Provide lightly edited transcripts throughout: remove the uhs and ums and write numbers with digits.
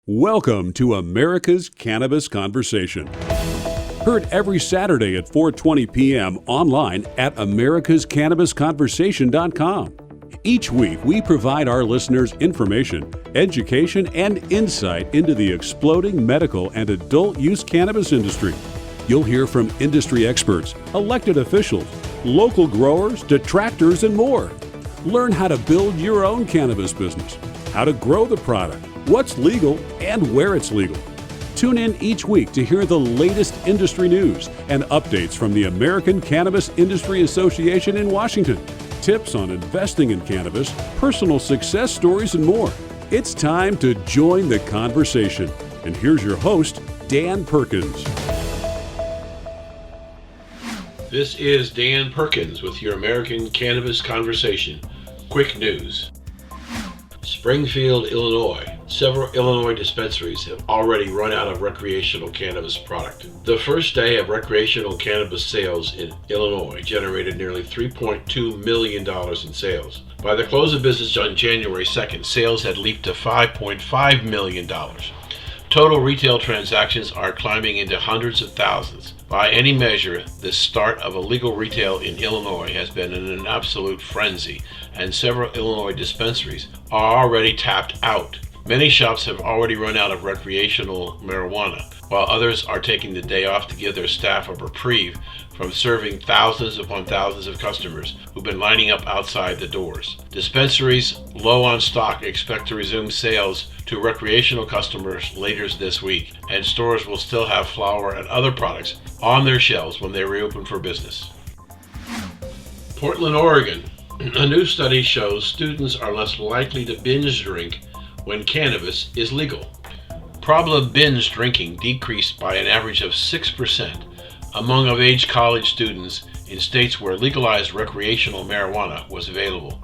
Welcome to America's Cannabis Conversation. Heard every Saturday at 4:20 p.m. online at americascannabisconversation.com. Each week, we provide our listeners information, education, and insight into the exploding medical and adult use cannabis industry. You'll hear from industry experts, elected officials, local growers, detractors, and more. Learn how to build your own cannabis business, how to grow the product, what's legal, and where it's legal. Tune in each week to hear the latest industry news and updates from the American Cannabis Industry Association in Washington, tips on investing in cannabis, personal success stories, and more. It's time to join the conversation. And here's your host, Dan Perkins. This is Dan Perkins with your American Cannabis Conversation. Quick news. Springfield, Illinois. Several Illinois dispensaries have already run out of recreational cannabis product. The first day of recreational cannabis sales in Illinois generated nearly $3.2 million in sales. By the close of business on January 2nd, sales had leaped to $5.5 million. Total retail transactions are climbing into hundreds of thousands. By any measure, the start of illegal retail in Illinois has been in an absolute frenzy, and several Illinois dispensaries are already tapped out. Many shops have already run out of recreational marijuana, while others are taking the day off to give their staff a reprieve from serving thousands upon thousands of customers who've been lining up outside the doors. Dispensaries low on stock expect to resume sales to recreational customers later this week, and stores will still have flower and other products on their shelves when they reopen for business. Portland, Oregon. A new study shows students are less likely to binge drink when cannabis is legal. Problem binge drinking decreased by an average of 6% among of-age college students in states where legalized recreational marijuana was available.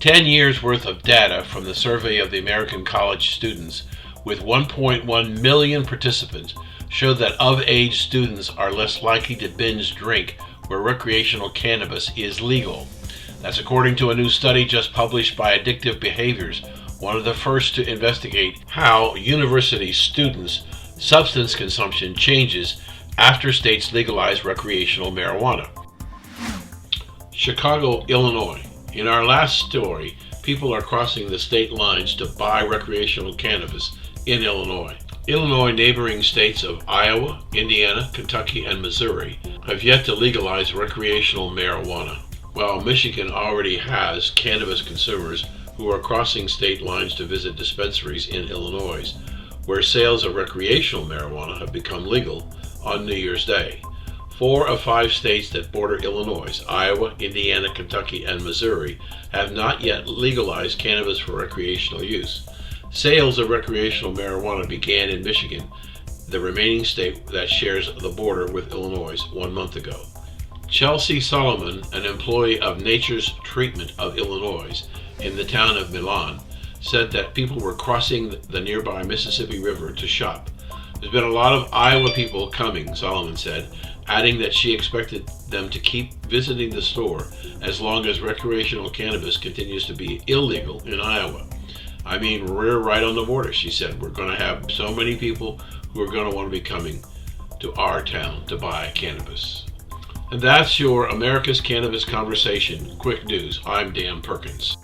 10 years worth of data from the survey of the American college students with 1.1 million participants showed that of-age students are less likely to binge drink where recreational cannabis is legal. That's according to a new study just published by Addictive Behaviors, one of the first to investigate how university students' substance consumption changes after states legalize recreational marijuana. Chicago, Illinois. In our last story, people are crossing the state lines to buy recreational cannabis in Illinois. Illinois neighboring states of Iowa, Indiana, Kentucky, and Missouri have yet to legalize recreational marijuana, while Michigan already has cannabis consumers who are crossing state lines to visit dispensaries in Illinois, where sales of recreational marijuana have become legal on New Year's Day. 4 of 5 states that border Illinois, Iowa, Indiana, Kentucky, and Missouri, have not yet legalized cannabis for recreational use. Sales of recreational marijuana began in Michigan, the remaining state that shares the border with Illinois, 1 month ago. Chelsea Solomon, an employee of Nature's Treatment of Illinois in the town of Milan, said that people were crossing the nearby Mississippi River to shop. There's been a lot of Iowa people coming, Solomon said, adding that she expected them to keep visiting the store as long as recreational cannabis continues to be illegal in Iowa. I mean, we're right on the border, she said. We're going to have so many people who are going to want to be coming to our town to buy cannabis. And that's your America's Cannabis Conversation. Quick news. I'm Dan Perkins.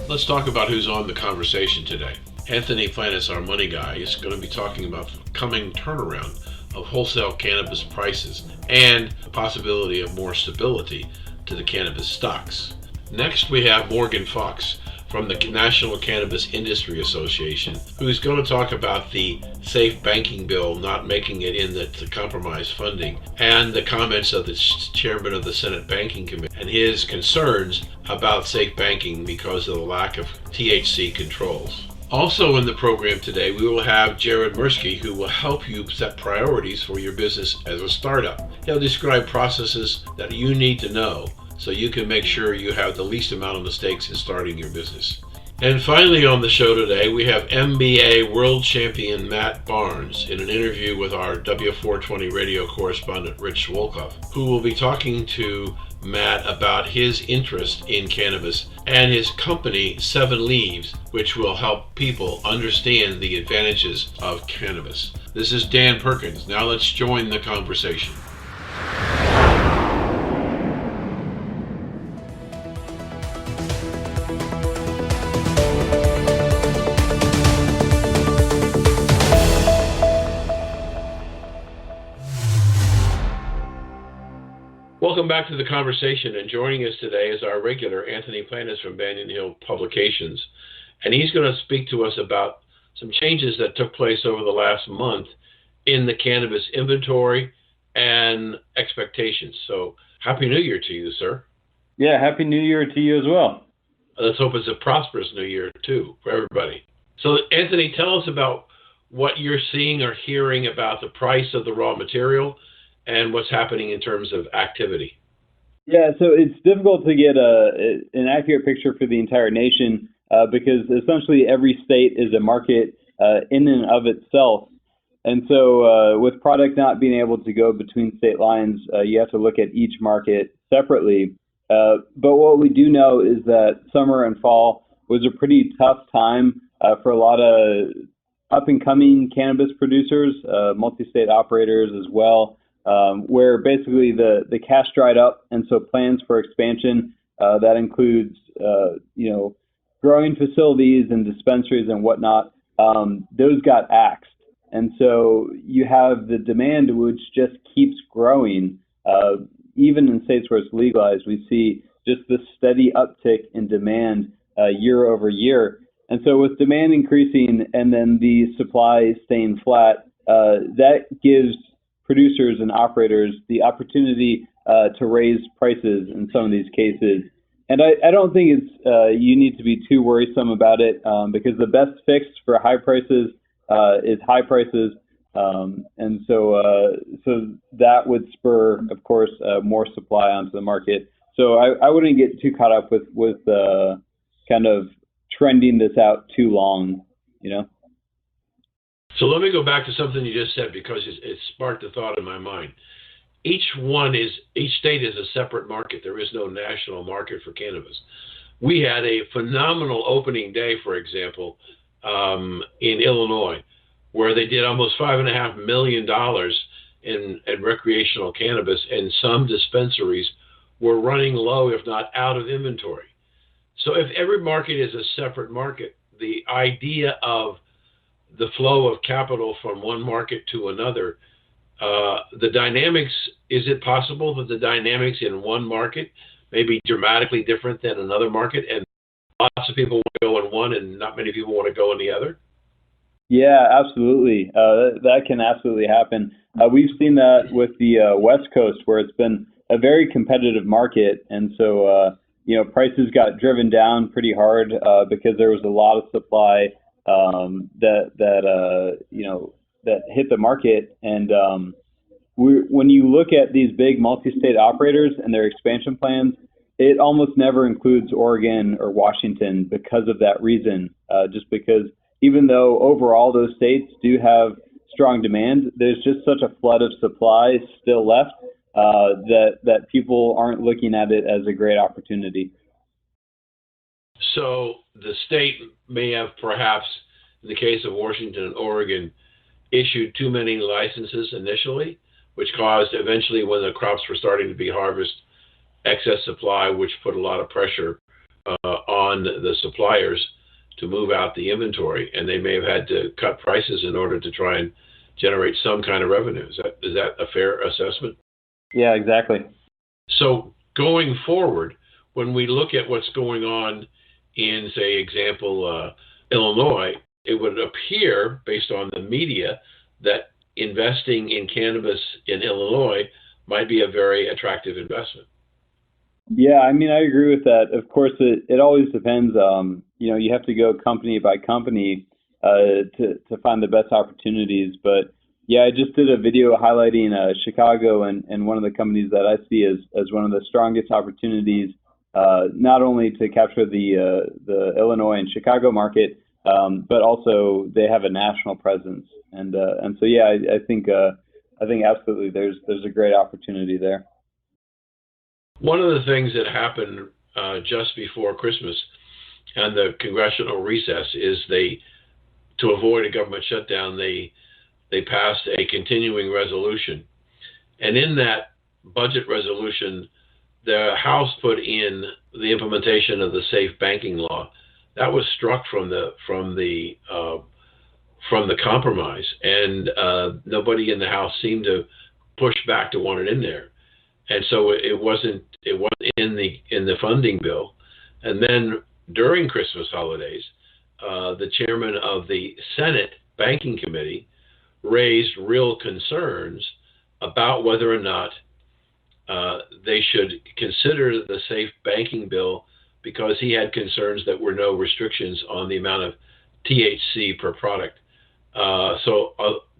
Let's talk about who's on the conversation today. Anthony Planas, our money guy, is going to be talking about the coming turnaround of wholesale cannabis prices and the possibility of more stability to the cannabis stocks. Next, we have Morgan Fox from the National Cannabis Industry Association, who's going to talk about the Safe Banking Bill not making it in the compromise funding, and the comments of the chairman of the Senate Banking Committee and his concerns about safe banking because of the lack of THC controls. Also in the program today, we will have Jared Mirsky, who will help you set priorities for your business as a startup. He'll describe processes that you need to know so you can make sure you have the least amount of mistakes in starting your business. And finally on the show today, we have NBA world champion Matt Barnes in an interview with our W420 radio correspondent Rich Wolcoff, who will be talking to Matt about his interest in cannabis and his company, Seven Leaves, which will help people understand the advantages of cannabis. This is Dan Perkins. Now let's join the conversation. Welcome back to the conversation, and joining us today is our regular Anthony Planas from Banyan Hill Publications, and he's going to speak to us about some changes that took place over the last month in the cannabis inventory and expectations. So, Happy New Year to you, sir. Yeah, Happy New Year to you as well. Let's hope it's a prosperous New Year, too, for everybody. So, Anthony, tell us about what you're seeing or hearing about the price of the raw material and what's happening in terms of activity. Yeah, so it's difficult to get an accurate picture for the entire nation because essentially every state is a market in and of itself. And so with product not being able to go between state lines, you have to look at each market separately. But what we do know is that summer and fall was a pretty tough time for a lot of up-and-coming cannabis producers, multi-state operators as well. Where basically the cash dried up, and so plans for expansion that includes growing facilities and dispensaries and whatnot, those got axed, and so you have the demand which just keeps growing. Even in states where it's legalized, we see just this steady uptick in demand year over year, and so with demand increasing and then the supply staying flat, that gives producers and operators the opportunity to raise prices in some of these cases. And I don't think it's you need to be too worrisome about it because the best fix for high prices is high prices. And so that would spur, of course, more supply onto the market. So I wouldn't get too caught up with kind of trending this out too long, you know? So let me go back to something you just said because it sparked a thought in my mind. Each state is a separate market. There is no national market for cannabis. We had a phenomenal opening day, for example, in Illinois, where they did almost $5.5 million in recreational cannabis, and some dispensaries were running low, if not out of inventory. So if every market is a separate market, the idea of the flow of capital from one market to another, the dynamics, is it possible that the dynamics in one market may be dramatically different than another market, and lots of people want to go in one and not many people want to go in the other? Yeah, absolutely. That can absolutely happen. We've seen that with the West Coast, where it's been a very competitive market, and so prices got driven down pretty hard because there was a lot of supply that hit the market. And when you look at these big multi-state operators and their expansion plans, it almost never includes Oregon or Washington because of that reason. Just because even though overall those states do have strong demand, there's just such a flood of supply still left that people aren't looking at it as a great opportunity. So the state may have perhaps, in the case of Washington and Oregon, issued too many licenses initially, which caused eventually, when the crops were starting to be harvested, excess supply, which put a lot of pressure on the suppliers to move out the inventory, and they may have had to cut prices in order to try and generate some kind of revenue. Is that a fair assessment? Yeah, exactly. So going forward, when we look at what's going on in, say, example, Illinois, it would appear, based on the media, that investing in cannabis in Illinois might be a very attractive investment. Yeah, I mean, I agree with that. Of course, it always depends. You have to go company by company to find the best opportunities. But yeah, I just did a video highlighting Chicago and one of the companies that I see as one of the strongest opportunities, not only to capture the Illinois and Chicago market, but also they have a national presence. And so yeah, I think absolutely there's a great opportunity there. One of the things that happened just before Christmas and the congressional recess is to avoid a government shutdown, they passed a continuing resolution. And in that budget resolution, the House put in the implementation of the safe banking law. That was struck from the compromise, and nobody in the House seemed to push back to want it in there. And so it wasn't in the funding bill. And then during Christmas holidays, the chairman of the Senate Banking Committee raised real concerns about whether or not they should consider the safe banking bill, because he had concerns that were no restrictions on the amount of THC per product. So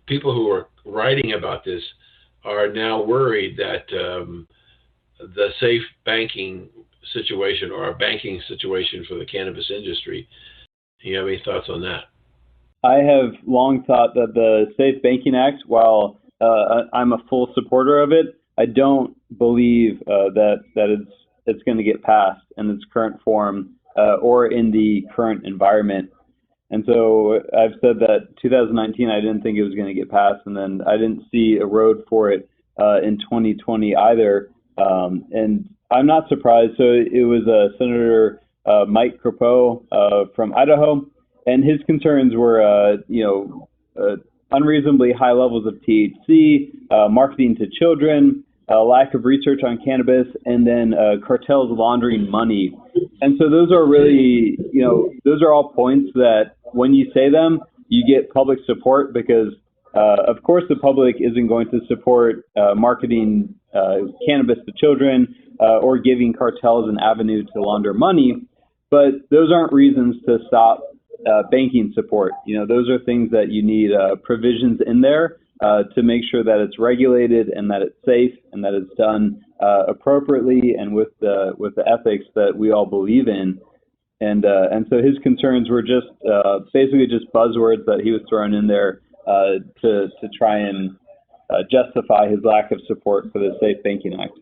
people who are writing about this are now worried that the safe banking situation, or a banking situation for the cannabis industry. Do you have any thoughts on that? I have long thought that the Safe Banking Act, while I'm a full supporter of it, I don't believe that it's going to get passed in its current form or in the current environment. And so I've said that 2019, I didn't think it was going to get passed, and then I didn't see a road for it in 2020 either. And I'm not surprised. So it was Senator Mike Crapo from Idaho, and his concerns were, unreasonably high levels of THC, marketing to children, lack of research on cannabis, and then cartels laundering money. And so those are really, those are all points that when you say them, you get public support, because, of course, the public isn't going to support marketing cannabis to children or giving cartels an avenue to launder money. But those aren't reasons to stop banking support. Those are things that you need provisions in there to make sure that it's regulated and that it's safe and that it's done appropriately and with the ethics that we all believe in. And so his concerns were just basically just buzzwords that he was throwing in there to try and justify his lack of support for the Safe Banking Act.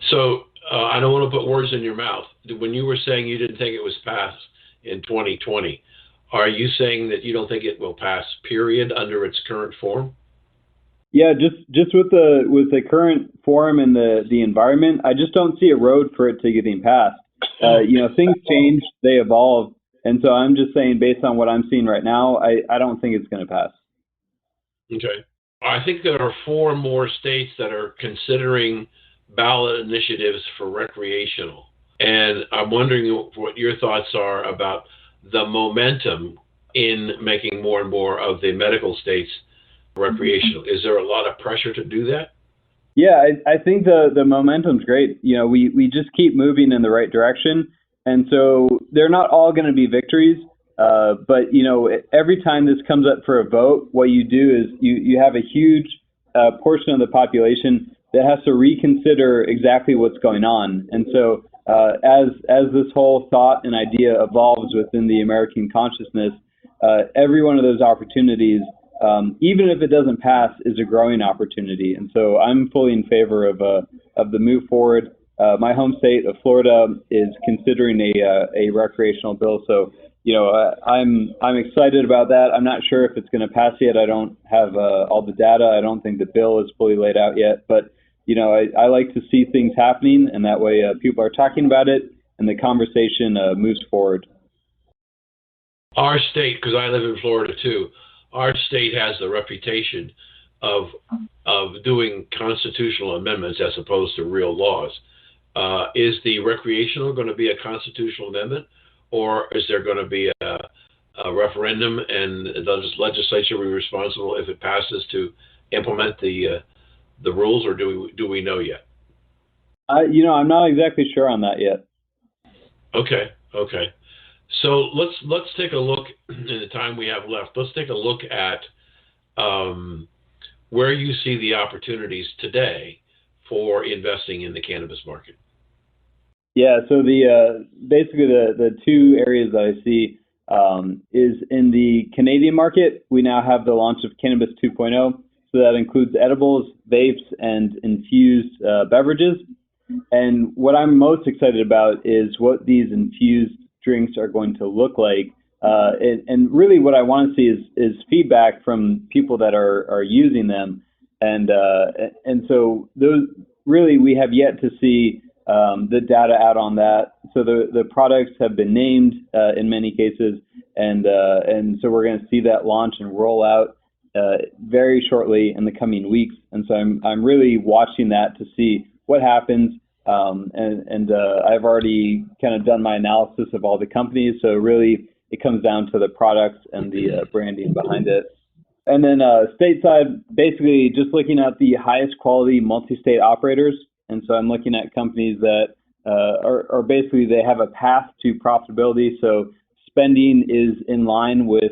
So I don't want to put words in your mouth. When you were saying you didn't think it was passed in 2020, are you saying that you don't think it will pass, period, under its current form? Yeah, just with the current form and the environment, I just don't see a road for it to getting passed. Things change, they evolve, and so I'm just saying, based on what I'm seeing right now, I don't think it's going to pass. Okay. I think there are 4 more states that are considering ballot initiatives for recreational. And I'm wondering what your thoughts are about the momentum in making more and more of the medical states recreational. Is there a lot of pressure to do that? Yeah, I think the momentum's great. We just keep moving in the right direction. And so they're not all going to be victories. But, every time this comes up for a vote, what you do is you have a huge portion of the population that has to reconsider exactly what's going on. And so as this whole thought and idea evolves within the American consciousness, every one of those opportunities, even if it doesn't pass, is a growing opportunity. And so I'm fully in favor of the move forward. My home state of Florida is considering a recreational bill. So, I'm excited about that. I'm not sure if it's going to pass yet. I don't have all the data. I don't think the bill is fully laid out yet. But, I like to see things happening, and that way people are talking about it and the conversation moves forward. Our state, because I live in Florida too, our state has the reputation of doing constitutional amendments as opposed to real laws. Is the recreational going to be a constitutional amendment, or is there going to be a referendum and the legislature be responsible if it passes to implement the rules, or do we know yet? I'm not exactly sure on that yet. Okay. So let's take a look in the time we have left. Let's take a look at where you see the opportunities today for investing in the cannabis market. Yeah. So basically the 2 areas that I see is in the Canadian market. We now have the launch of Cannabis 2.0. So that includes edibles, vapes, and infused beverages. And what I'm most excited about is what these infused drinks are going to look like. And really what I want to see is feedback from people that are using them. And so those really, we have yet to see the data out on that. So the products have been named in many cases, and so we're going to see that launch and roll out very shortly in the coming weeks. And so I'm really watching that to see what happens. I've already kind of done my analysis of all the companies. So really, it comes down to the products and the branding behind it. And then stateside, basically just looking at the highest quality multi-state operators. And so I'm looking at companies that are basically, they have a path to profitability. So spending is in line with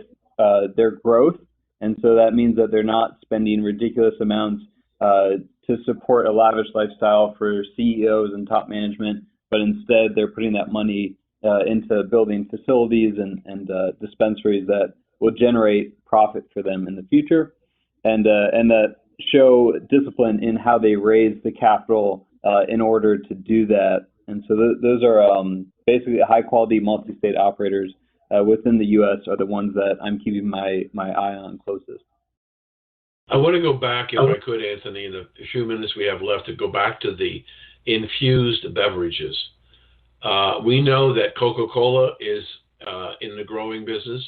their growth. And so that means that they're not spending ridiculous amounts to support a lavish lifestyle for CEOs and top management, but instead they're putting that money into building facilities and dispensaries that will generate profit for them in the future, and that show discipline in how they raise the capital in order to do that. And so those are basically high quality multi-state operators within the U.S. are the ones that I'm keeping my eye on closest. I want to go back, if I could, Anthony, in the few minutes we have left, to go back to the infused beverages. We know that Coca-Cola is in the growing business.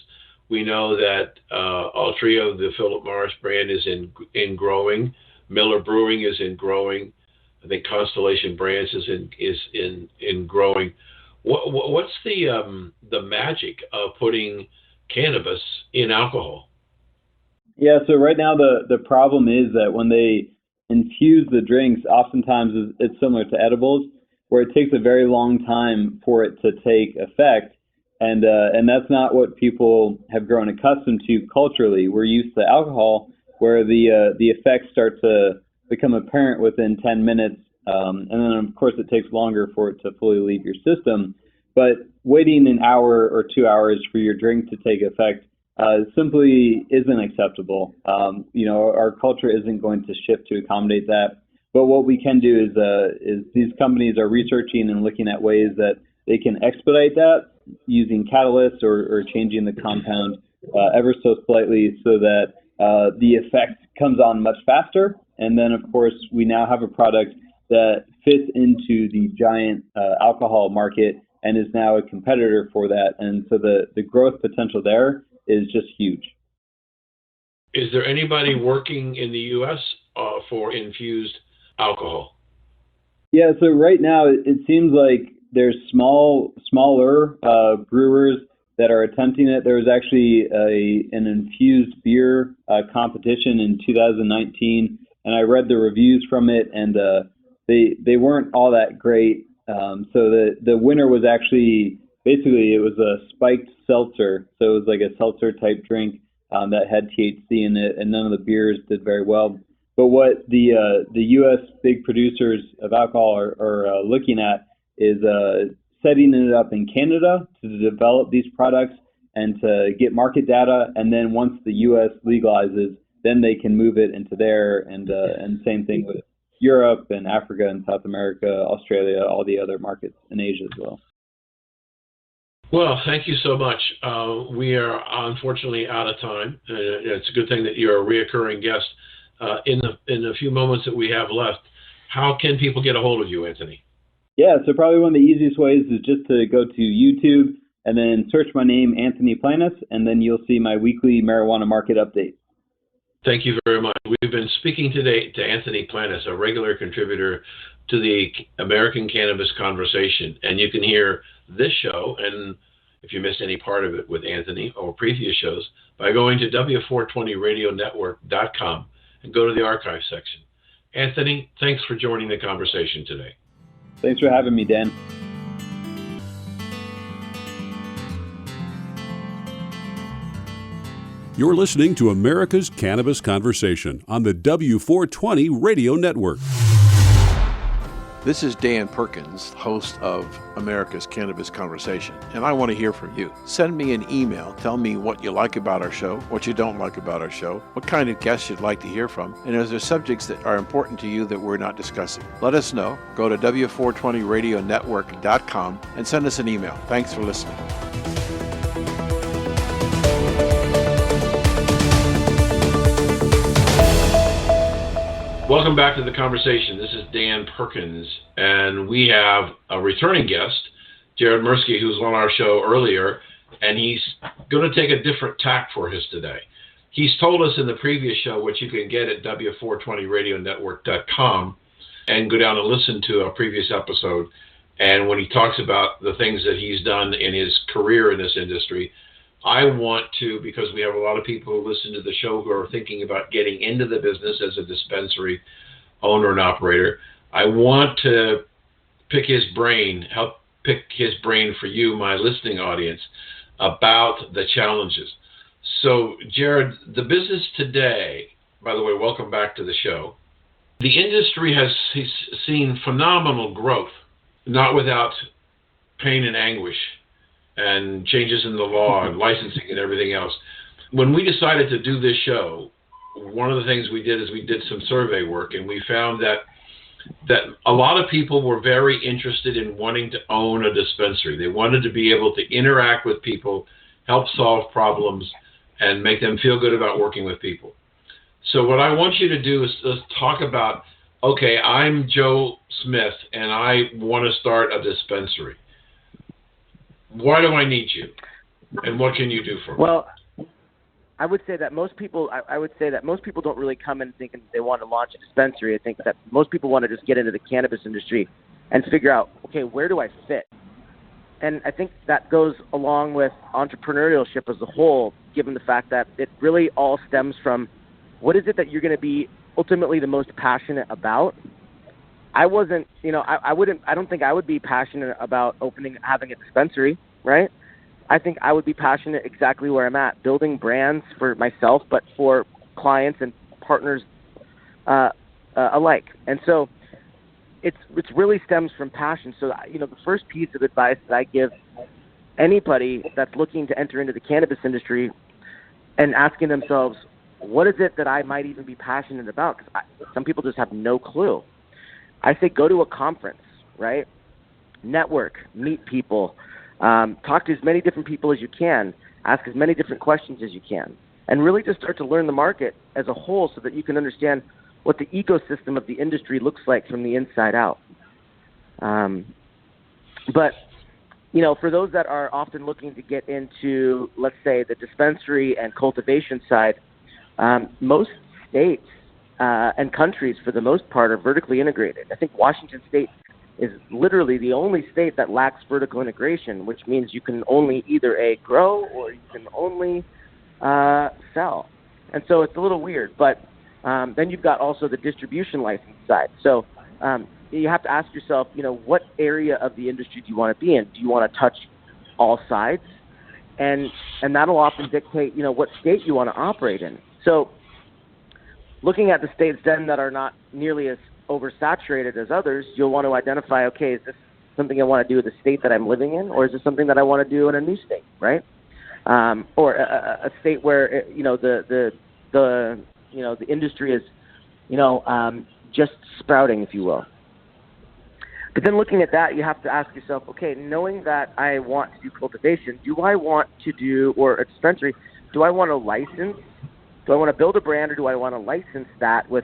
We know that Altria, the Philip Morris brand, is in growing. Miller Brewing is in growing. I think Constellation Brands is in growing. What's the magic of putting cannabis in alcohol? Yeah, so right now the problem is that when they infuse the drinks, oftentimes it's similar to edibles, where it takes a very long time for it to take effect. And that's not what people have grown accustomed to culturally. We're used to alcohol, where the effects start to become apparent within 10 minutes. And then, of course, it takes longer for it to fully leave your system. But waiting an hour or 2 hours for your drink to take effect simply isn't acceptable. Our culture isn't going to shift to accommodate that. But what we can do is these companies are researching and looking at ways that they can expedite that using catalysts or changing the compound ever so slightly so that the effect comes on much faster. And then, of course, we now have a product that fits into the giant alcohol market and is now a competitor for that. And so the growth potential there is just huge. Is there anybody working in the U.S. For infused alcohol? Yeah, so right now it seems like there's smaller brewers that are attempting it. There was actually an infused beer competition in 2019, and I read the reviews from it, and they weren't all that great. So the winner was actually, basically, it was a spiked seltzer. So it was like a seltzer type drink that had THC in it, and none of the beers did very well. But what the U.S. big producers of alcohol are looking at is setting it up in Canada to develop these products and to get market data. And then once the U.S. legalizes, then they can move it into there. And same thing with Europe and Africa and South America, Australia, all the other markets in Asia as well. Well, thank you so much. We are unfortunately out of time. It's a good thing that you're a reoccurring guest. In the few moments that we have left, how can people get a hold of you, Anthony? Yeah, so probably one of the easiest ways is just to go to YouTube and then search my name, Anthony Planas, and then you'll see my weekly marijuana market update. Thank you very much. We've been speaking today to Anthony Planas, a regular contributor to the American Cannabis Conversation. And you can hear this show, and if you missed any part of it with Anthony or previous shows, by going to W420radionetwork.com and go to the archive section. Anthony, thanks for joining the conversation today. Thanks for having me, Dan. You're listening to America's Cannabis Conversation on the W420 Radio Network. This is Dan Perkins, host of America's Cannabis Conversation, and I want to hear from you. Send me an email. Tell me what you like about our show, what you don't like about our show, what kind of guests you'd like to hear from, and is there subjects that are important to you that we're not discussing. Let us know. Go to W420radionetwork.com and send us an email. Thanks for listening. Welcome back to the conversation. This is Dan Perkins, and we have a returning guest, Jared Mirsky, who's on our show earlier, and he's going to take a different tack for us today. He's told us in the previous show, which you can get at W420radionetwork.com, and go down and listen to a previous episode, and when he talks about the things that he's done in his career in this industry, I want to, because we have a lot of people who listen to the show who are thinking about getting into the business as a dispensary owner and operator, I want to pick his brain, help pick his brain for you, my listening audience, about the challenges. So, Jared, the business today, by the way, welcome back to the show. The industry has seen phenomenal growth, not without pain and anguish, and changes in the law and licensing and everything else. When we decided to do this show, one of the things we did is we did some survey work, and we found that a lot of people were very interested in wanting to own a dispensary. They wanted to be able to interact with people, help solve problems, and make them feel good about working with people. So what I want you to do is talk about, okay, I'm Joe Smith, and I want to start a dispensary. Why do I need you, and what can you do for me? Well, I would say that most people don't really come in thinking they want to launch a dispensary. I think that most people want to just get into the cannabis industry and figure out, okay, where do I fit? And I think that goes along with entrepreneurship as a whole, given the fact that it really all stems from what is it that you're going to be ultimately the most passionate about. I don't think I would be passionate about having a dispensary, right? I think I would be passionate exactly where I'm at, building brands for myself, but for clients and partners alike. And so it really stems from passion. So, the first piece of advice that I give anybody that's looking to enter into the cannabis industry and asking themselves, what is it that I might even be passionate about? Because some people just have no clue. I say go to a conference, right? Network, meet people, talk to as many different people as you can, ask as many different questions as you can, and really just start to learn the market as a whole so that you can understand what the ecosystem of the industry looks like from the inside out. But, for those that are often looking to get into, let's say, the dispensary and cultivation side, most states and countries, for the most part, are vertically integrated. I think Washington State is literally the only state that lacks vertical integration, which means you can only either grow or you can only sell. And so it's a little weird. But then you've got also the distribution license side. So you have to ask yourself, what area of the industry do you want to be in? Do you want to touch all sides? And that'll often dictate, what state you want to operate in. So looking at the states then that are not nearly as oversaturated as others, you'll want to identify, okay, is this something I want to do with the state that I'm living in, or is this something that I want to do in a new state, right? Or a state where the industry is just sprouting, if you will. But then looking at that, you have to ask yourself, okay, knowing that I want to do cultivation, do I want to do, or a dispensary, do I want to license? Do I want to build a brand, or do I want to license that with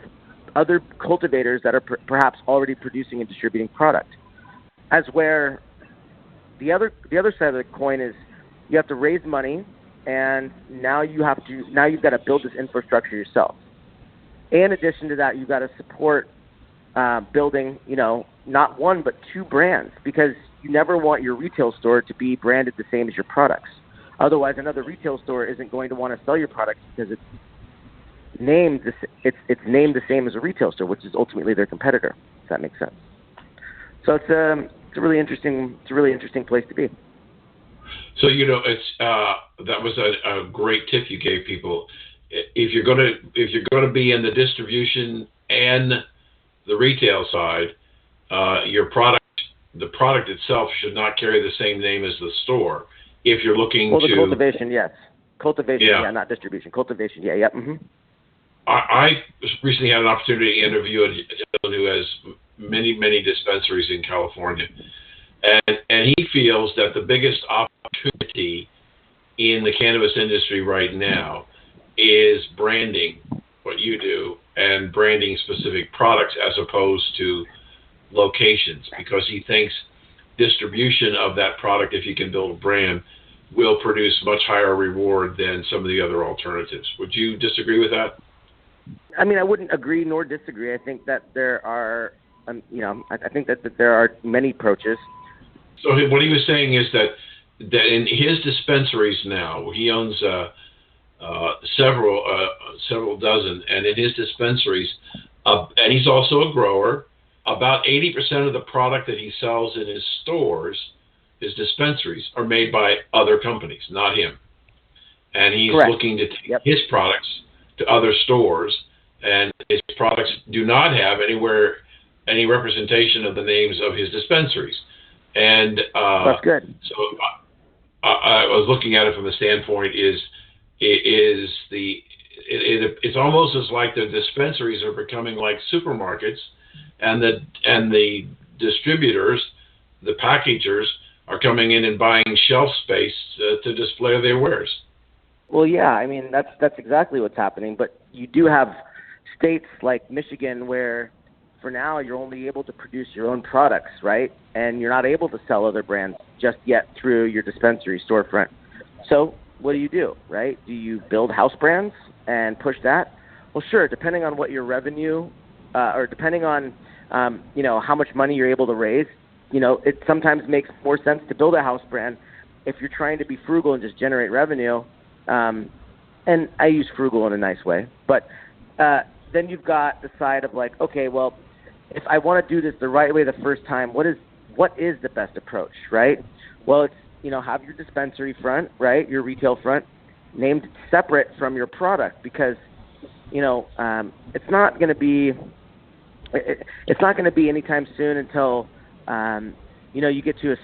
other cultivators that are perhaps already producing and distributing product? As where the other side of the coin is, you have to raise money, and now you've got to build this infrastructure yourself. In addition to that, you've got to support building, not one but two brands, because you never want your retail store to be branded the same as your products. Otherwise, another retail store isn't going to want to sell your products because it's named the same as a retail store, which is ultimately their competitor. If that makes sense. So it's a really interesting place to be. So it's that was a great tip you gave people. If you're going to be in the distribution and the retail side, the product itself should not carry the same name as the store. If you're looking the cultivation, yes. Cultivation, yeah, not distribution. Cultivation, yeah. Mm-hmm. I recently had an opportunity to interview a gentleman who has many dispensaries in California, and he feels that the biggest opportunity in the cannabis industry right now is branding what you do and branding specific products as opposed to locations, because he thinks distribution of that product, if you can build a brand, will produce much higher reward than some of the other alternatives. Would you disagree with that? I mean, I wouldn't agree nor disagree. I think that there are, I think that there are many approaches. So what he was saying is that in his dispensaries now, he owns several dozen, and in his dispensaries, and he's also a grower, about 80% of the product that he sells in his stores, his dispensaries, are made by other companies, not him. And he's Correct. looking to take his products to other stores, and his products do not have any representation of the names of his dispensaries. And that's good. So I was looking at it from the standpoint it's almost as like the dispensaries are becoming like supermarkets, and the distributors, the packagers, are coming in and buying shelf space to display their wares. Well, yeah, I mean, that's exactly what's happening. But you do have states like Michigan where, for now, you're only able to produce your own products, right? And you're not able to sell other brands just yet through your dispensary storefront. So what do, right? Do you build house brands and push that? Well, sure, depending on what your revenue or depending on, how much money you're able to raise, it sometimes makes more sense to build a house brand if you're trying to be frugal and just generate revenue. And I use frugal in a nice way. But then you've got the side of like, okay, well, if I want to do this the right way the first time, what is the best approach, right? Well, it's, have your dispensary front, right, your retail front, named separate from your product, because, it's not going to be anytime soon until, you get to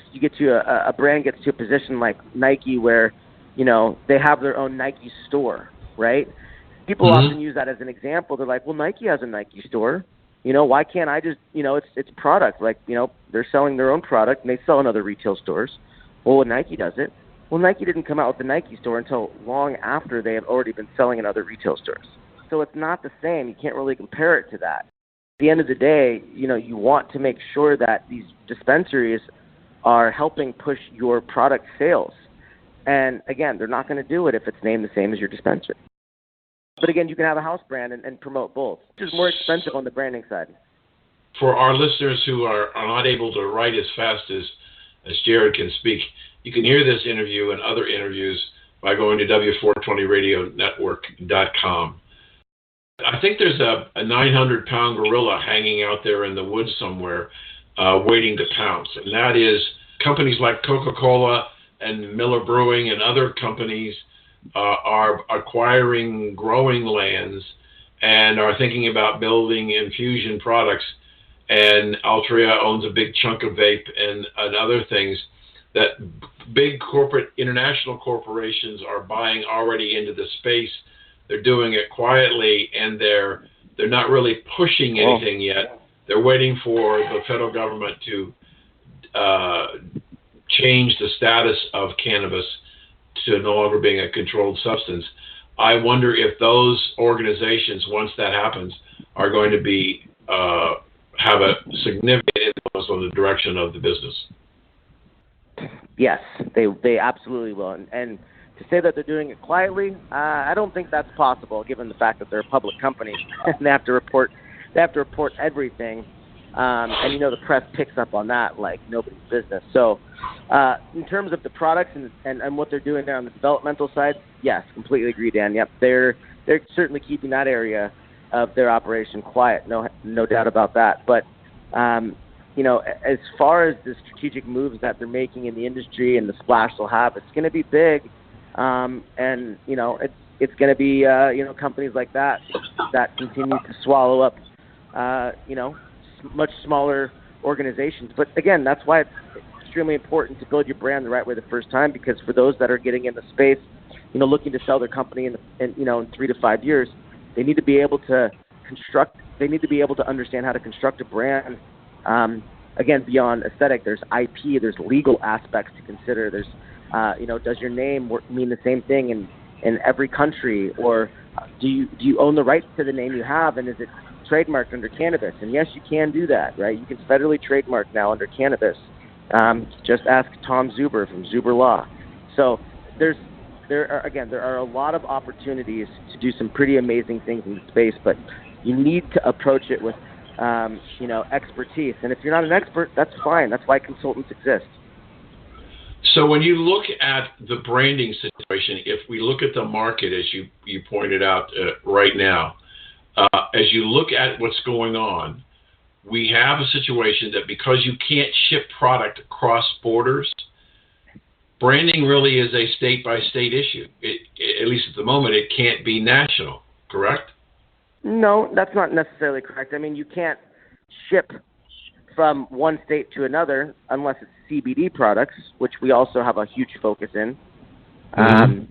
a brand gets to a position like Nike where, they have their own Nike store, right? People often use that as an example. They're like, well, Nike has a Nike store. Why can't I just, it's product. Like, they're selling their own product and they sell in other retail stores. Well, Nike does it. Well, Nike didn't come out with the Nike store until long after they had already been selling in other retail stores. So it's not the same. You can't really compare it to that. At the end of the day, you want to make sure that these dispensaries are helping push your product sales. And again, they're not going to do it if it's named the same as your dispensary. But again, you can have a house brand and promote both, which is more expensive on the branding side. For our listeners who are not able to write as fast as Jared can speak, you can hear this interview and other interviews by going to W420radionetwork.com. I think there's a 900-pound gorilla hanging out there in the woods somewhere waiting to pounce, and that is companies like Coca-Cola and Miller Brewing and other companies are acquiring growing lands and are thinking about building infusion products. And Altria owns a big chunk of vape and other things that big international corporations are buying already into the space. They're doing it quietly, and they're not really pushing anything yet. They're waiting for the federal government to change the status of cannabis to no longer being a controlled substance. I wonder if those organizations, once that happens, are going to be have a significant influence on the direction of the business. Yes, they absolutely will. And to say that they're doing it quietly, I don't think that's possible, given the fact that they're a public company and they have to report everything. And the press picks up on that like nobody's business. So in terms of the products and what they're doing there on the developmental side, yes, completely agree, Dan. Yep, they're certainly keeping that area of their operation quiet, no doubt about that. But as far as the strategic moves that they're making in the industry and the splash they'll have, it's going to be big. And it's going to be companies like that continue to swallow up much smaller organizations. But again, that's why it's extremely important to build your brand the right way the first time, because for those that are getting in the space, looking to sell their company in 3 to 5 years, they need to be able to understand how to construct a brand. Again, beyond aesthetic, there's IP, there's legal aspects to consider. There's, does your name mean the same thing in every country, or do you own the rights to the name you have, and is it trademarked under cannabis? And yes, you can do that, right? You can federally trademark now under cannabis. Just ask Tom Zuber from Zuber Law. So there are a lot of opportunities to do some pretty amazing things in the space, but you need to approach it with expertise. And if you're not an expert, that's fine. That's why consultants exist. So when you look at the branding situation, if we look at the market, as you pointed out right now, as you look at what's going on, we have a situation that because you can't ship product across borders, branding really is a state-by-state issue. At least at the moment, it can't be national, correct? No, that's not necessarily correct. I mean, you can't ship from one state to another unless it's CBD products, which we also have a huge focus in. Mm-hmm.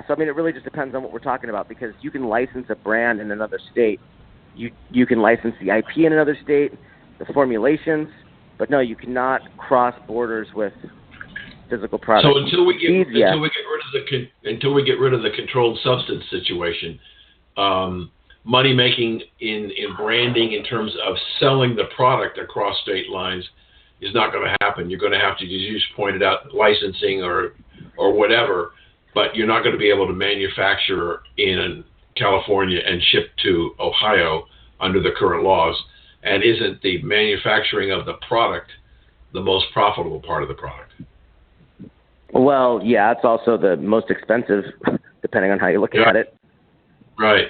So I mean, it really just depends on what we're talking about, because you can license a brand in another state. You can license the IP in another state, the formulations, but no, you cannot cross borders with physical products. So until we get rid of the controlled substance situation, money making in branding in terms of selling the product across state lines is not going to happen. You're going to have to, as you just pointed out, licensing or whatever, but you're not going to be able to manufacture in California and ship to Ohio under the current laws. And isn't the manufacturing of the product the most profitable part of the product? Well, yeah, it's also the most expensive, depending on how you look at it. Right.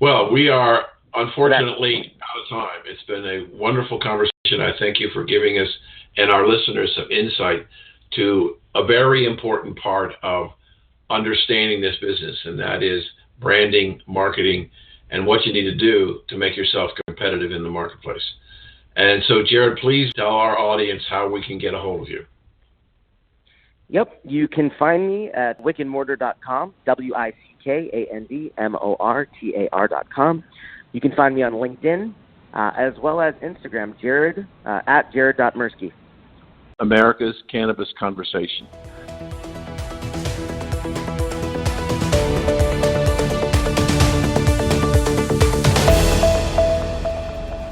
Well, we are unfortunately out of time. It's been a wonderful conversation. I thank you for giving us and our listeners some insight to a very important part of understanding this business, and that is branding, marketing, and what you need to do to make yourself competitive in the marketplace. And so, Jared, please tell our audience how we can get a hold of you. Yep, you can find me at wickandmortar.com, WICKANDMORTAR.com. You can find me on LinkedIn, as well as Instagram, Jared, at Jared.Mirsky. America's Cannabis Conversation.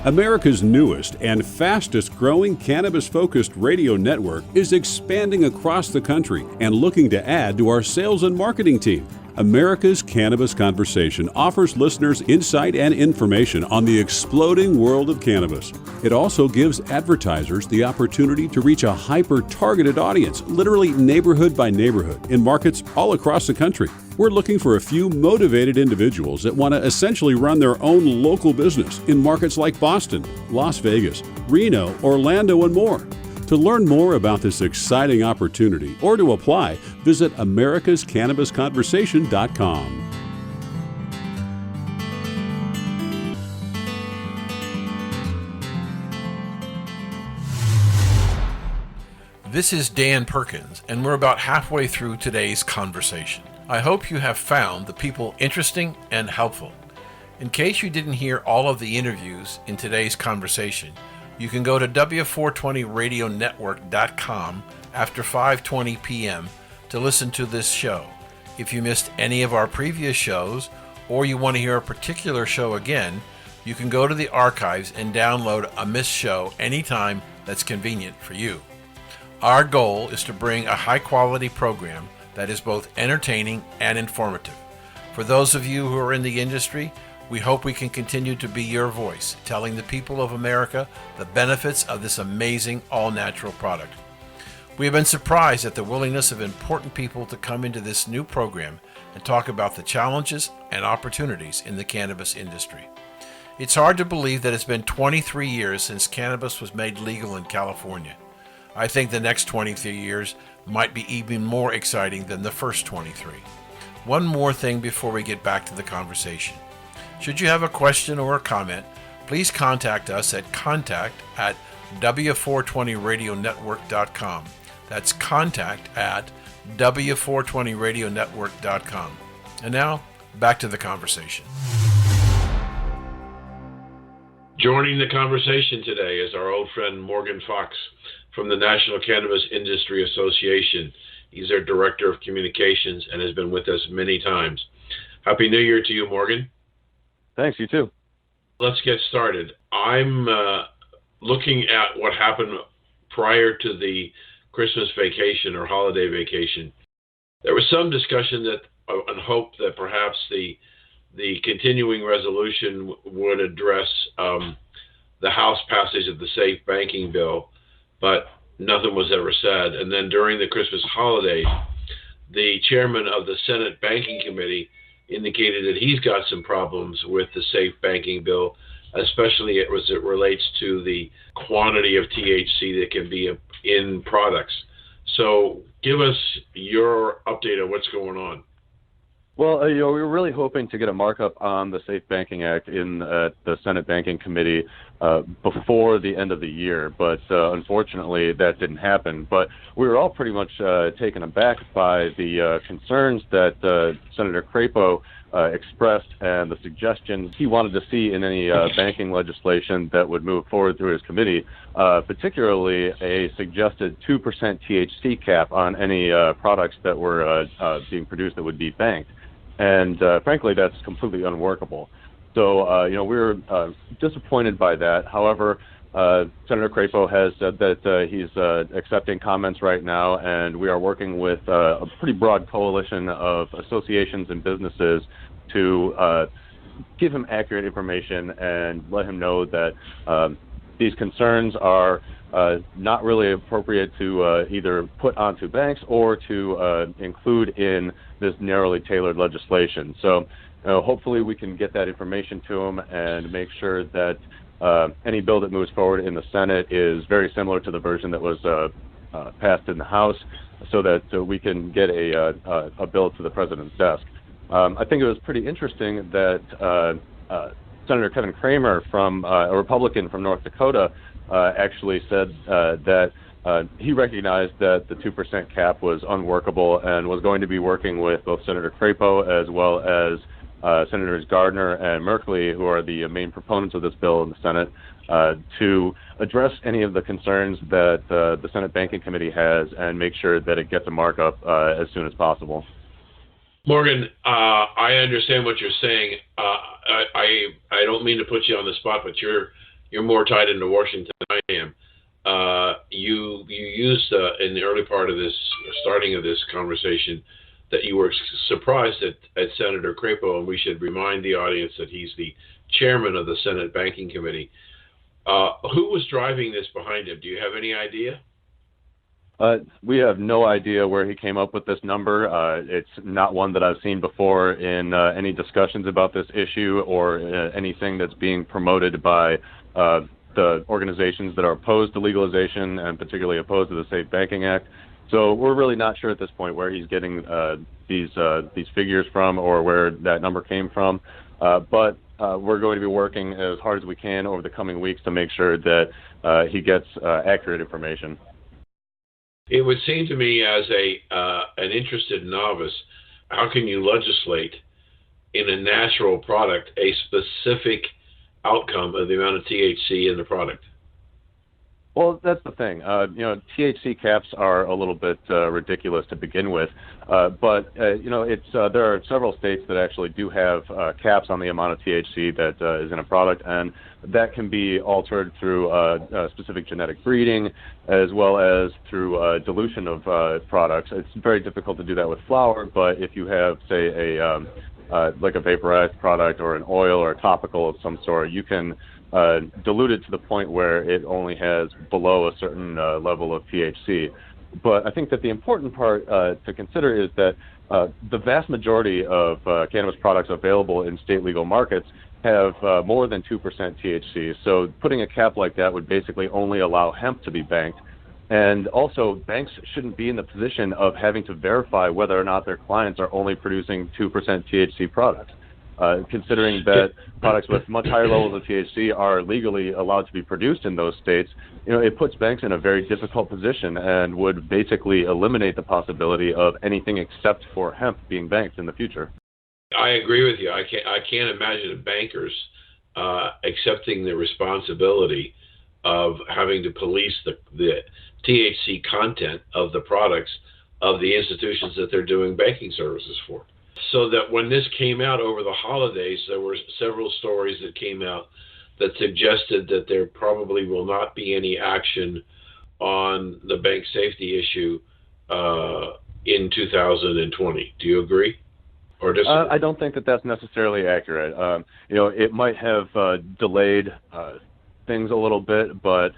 America's newest and fastest growing cannabis-focused radio network is expanding across the country and looking to add to our sales and marketing team. America's Cannabis Conversation offers listeners insight and information on the exploding world of cannabis. It also gives advertisers the opportunity to reach a hyper-targeted audience, literally neighborhood by neighborhood, in markets all across the country. We're looking for a few motivated individuals that want to essentially run their own local business in markets like Boston, Las Vegas, Reno, Orlando, and more. To learn more about this exciting opportunity or to apply, visit americascannabisconversation.com. This is Dan Perkins, and we're about halfway through today's conversation. I hope you have found the people interesting and helpful. In case you didn't hear all of the interviews in today's conversation, you can go to W420radionetwork.com after 5:20 p.m. to listen to this show. If you missed any of our previous shows, or you want to hear a particular show again, you can go to the archives and download a missed show anytime that's convenient for you. Our goal is to bring a high-quality program that is both entertaining and informative. For those of you who are in the industry, we hope we can continue to be your voice, telling the people of America the benefits of this amazing all-natural product. We have been surprised at the willingness of important people to come into this new program and talk about the challenges and opportunities in the cannabis industry. It's hard to believe that it's been 23 years since cannabis was made legal in California. I think the next 23 years might be even more exciting than the first 23. One more thing before we get back to the conversation. Should you have a question or a comment, please contact us at contact@w420radionetwork.com. That's contact@w420radionetwork.com. And now, back to the conversation. Joining the conversation today is our old friend Morgan Fox from the National Cannabis Industry Association. He's their Director of Communications and has been with us many times. Happy New Year to you, Morgan. Thanks, you too. Let's get started. I'm looking at what happened prior to the Christmas vacation or holiday vacation. There was some discussion that and hope that perhaps the continuing resolution would address the House passage of the Safe Banking Bill, but nothing was ever said. And then during the Christmas holiday, the chairman of the Senate Banking Committee indicated that he's got some problems with the Safe Banking Bill, especially as it relates to the quantity of THC that can be in products. So give us your update on what's going on. Well, we were really hoping to get a markup on the Safe Banking Act in the Senate Banking Committee before the end of the year, but unfortunately that didn't happen. But we were all pretty much taken aback by the concerns that Senator Crapo expressed and the suggestions he wanted to see in any banking legislation that would move forward through his committee, particularly a suggested 2% THC cap on any products that were being produced that would be banked. And frankly, that's completely unworkable. So, we were disappointed by that. However, Senator Crapo has said that he's accepting comments right now, and we are working with a pretty broad coalition of associations and businesses to give him accurate information and let him know that these concerns are not really appropriate to either put onto banks or to include in this narrowly tailored legislation. So hopefully we can get that information to him and make sure that any bill that moves forward in the Senate is very similar to the version that was passed in the House, so that we can get a bill to the President's desk. I think it was pretty interesting that Senator Kevin Cramer, from a Republican from North Dakota, actually said that he recognized that the 2% cap was unworkable and was going to be working with both Senator Crapo as well as Senators Gardner and Mirsky, who are the main proponents of this bill in the Senate, to address any of the concerns that the Senate Banking Committee has and make sure that it gets a markup as soon as possible. Morgan, I understand what you're saying. I don't mean to put you on the spot, but you're more tied into Washington than I am. You used in the early part of this starting of this conversation that you were surprised at Senator Crapo, and we should remind the audience that he's the chairman of the Senate Banking Committee. Who was driving this behind him? Do you have any idea? We have no idea where he came up with this number. It's not one that I've seen before in any discussions about this issue or anything that's being promoted by the organizations that are opposed to legalization and particularly opposed to the Safe Banking Act. So we're really not sure at this point where he's getting these figures from or where that number came from. But we're going to be working as hard as we can over the coming weeks to make sure that he gets accurate information. It would seem to me as an interested novice, how can you legislate in a natural product a specific outcome of the amount of THC in the product? Well, that's the thing. THC caps are a little bit ridiculous to begin with, but there are several states that actually do have caps on the amount of THC that is in a product, and that can be altered through specific genetic breeding as well as through dilution of products. It's very difficult to do that with flower, but if you have, say, like a vaporized product or an oil or a topical of some sort, you can dilute it to the point where it only has below a certain level of THC. But I think that the important part to consider is that the vast majority of cannabis products available in state legal markets have more than 2% THC. So putting a cap like that would basically only allow hemp to be banked. And also, banks shouldn't be in the position of having to verify whether or not their clients are only producing 2% THC products. considering that products with much higher levels of THC are legally allowed to be produced in those states. It puts banks in a very difficult position and would basically eliminate the possibility of anything except for hemp being banked in the future. I agree with you. I can't imagine bankers accepting the responsibility of having to police the THC content of the products of the institutions that they're doing banking services for. So that when this came out over the holidays, there were several stories that came out that suggested that there probably will not be any action on the bank safety issue in 2020. Do you agree? Or disagree? I don't think that that's necessarily accurate. It might have delayed things a little bit, but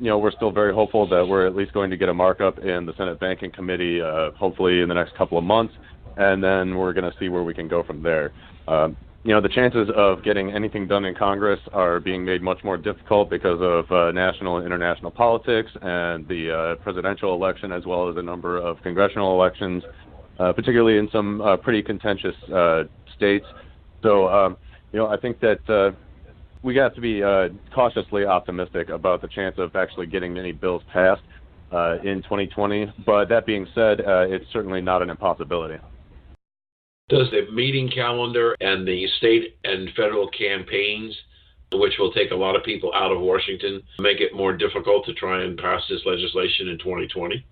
we're still very hopeful that we're at least going to get a markup in the Senate Banking Committee, hopefully in the next couple of months, and then we're going to see where we can go from there. The chances of getting anything done in Congress are being made much more difficult because of national and international politics and the presidential election, as well as a number of congressional elections, particularly in some pretty contentious states. So, I think that we have to be cautiously optimistic about the chance of actually getting any bills passed in 2020. But that being said, it's certainly not an impossibility. Does the meeting calendar and the state and federal campaigns, which will take a lot of people out of Washington, make it more difficult to try and pass this legislation in 2020?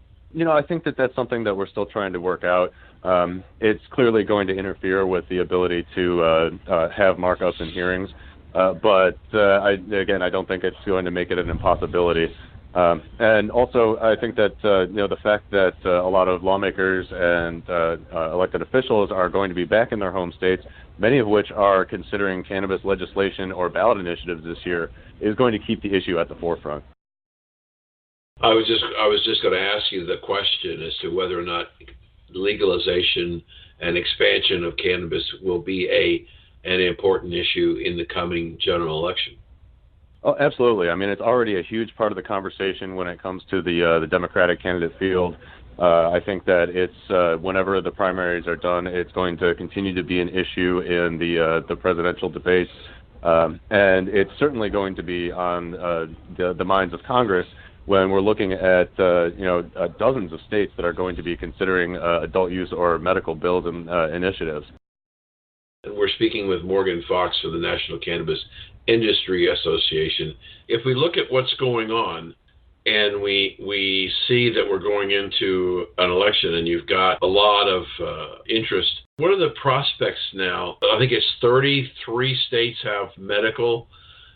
I think that that's something that we're still trying to work out. It's clearly going to interfere with the ability to have markups and hearings. But I don't think it's going to make it an impossibility. And also, I think that the fact that a lot of lawmakers and elected officials are going to be back in their home states, many of which are considering cannabis legislation or ballot initiatives this year, is going to keep the issue at the forefront. I was just going to ask you the question as to whether or not legalization and expansion of cannabis will be an important issue in the coming general election. Oh, absolutely. I mean, it's already a huge part of the conversation when it comes to the Democratic candidate field. I think that it's whenever the primaries are done, it's going to continue to be an issue in the presidential debates, and it's certainly going to be on the minds of Congress when we're looking at dozens of states that are going to be considering adult use or medical bills and initiatives. We're speaking with Morgan Fox for the National Cannabis Industry Association. If we look at what's going on and we see that we're going into an election and you've got a lot of interest, what are the prospects now? I think it's 33 states have medical,